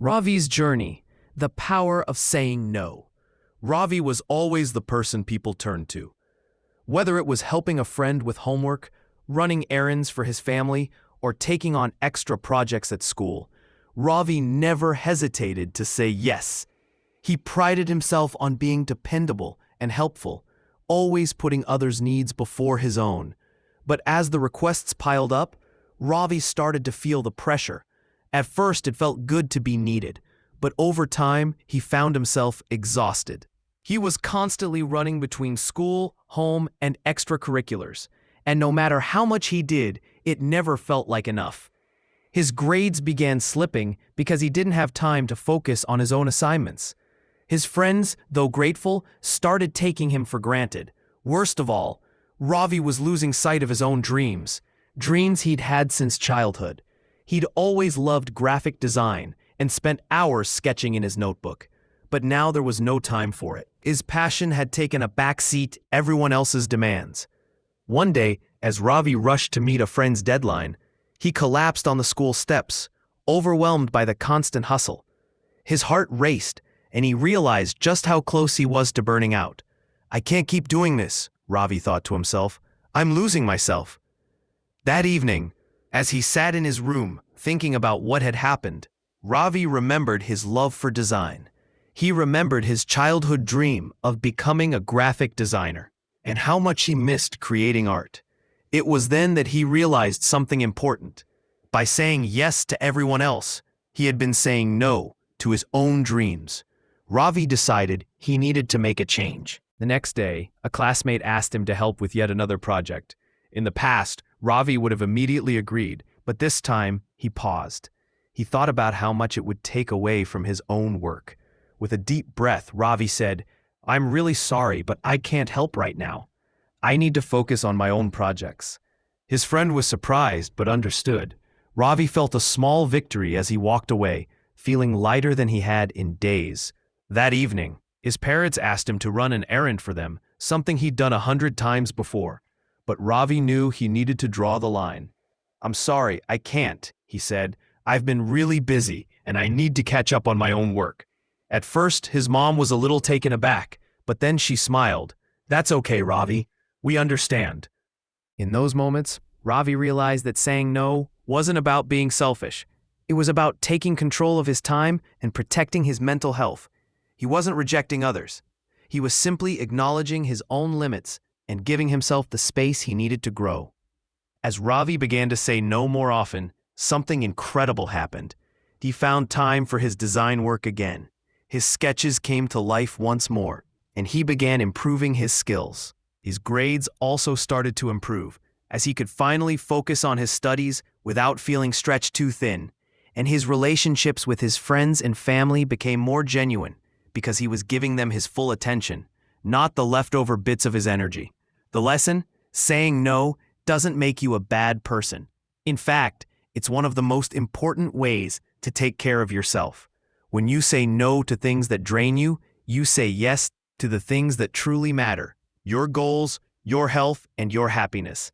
Ravi's journey, the power of saying no. Ravi was always the person people turned to. Whether it was helping a friend with homework, running errands for his family, or taking on extra projects at school, Ravi never hesitated to say yes. He prided himself on being dependable and helpful, always putting others' needs before his own. But as the requests piled up, Ravi started to feel the pressure. At first, it felt good to be needed, but over time, he found himself exhausted. He was constantly running between school, home, and extracurriculars, and no matter how much he did, it never felt like enough. His grades began slipping because he didn't have time to focus on his own assignments. His friends, though grateful, started taking him for granted. Worst of all, Ravi was losing sight of his own dreams he'd had since childhood. He'd always loved graphic design and spent hours sketching in his notebook, but now there was no time for it. His passion had taken a backseat to everyone else's demands. One day, as Ravi rushed to meet a friend's deadline, he collapsed on the school steps, overwhelmed by the constant hustle. His heart raced, and he realized just how close he was to burning out. "I can't keep doing this," Ravi thought to himself. "I'm losing myself." That evening, as he sat in his room thinking about what had happened, Ravi remembered his love for design. He remembered his childhood dream of becoming a graphic designer, and how much he missed creating art. It was then that he realized something important. By saying yes to everyone else, he had been saying no to his own dreams. Ravi decided he needed to make a change. The next day, a classmate asked him to help with yet another project. In the past, Ravi would have immediately agreed, but this time he paused. He thought about how much it would take away from his own work. With a deep breath, Ravi said, "I'm really sorry, but I can't help right now. I need to focus on my own projects." His friend was surprised but understood. Ravi felt a small victory as he walked away, feeling lighter than he had in days. That evening, his parents asked him to run an errand for them, something he'd done 100 times before. But Ravi knew he needed to draw the line. "I'm sorry, I can't," he said. "I've been really busy, and I need to catch up on my own work." At first, his mom was a little taken aback, but then she smiled. "That's okay, Ravi. We understand." In those moments, Ravi realized that saying no wasn't about being selfish. It was about taking control of his time and protecting his mental health. He wasn't rejecting others. He was simply acknowledging his own limits and giving himself the space he needed to grow. As Ravi began to say no more often, something incredible happened. He found time for his design work again. His sketches came to life once more, and he began improving his skills. His grades also started to improve, as he could finally focus on his studies without feeling stretched too thin, and his relationships with his friends and family became more genuine because he was giving them his full attention, not the leftover bits of his energy. The lesson? Saying no doesn't make you a bad person. In fact, it's one of the most important ways to take care of yourself. When you say no to things that drain you, you say yes to the things that truly matter: your goals, your health, and your happiness.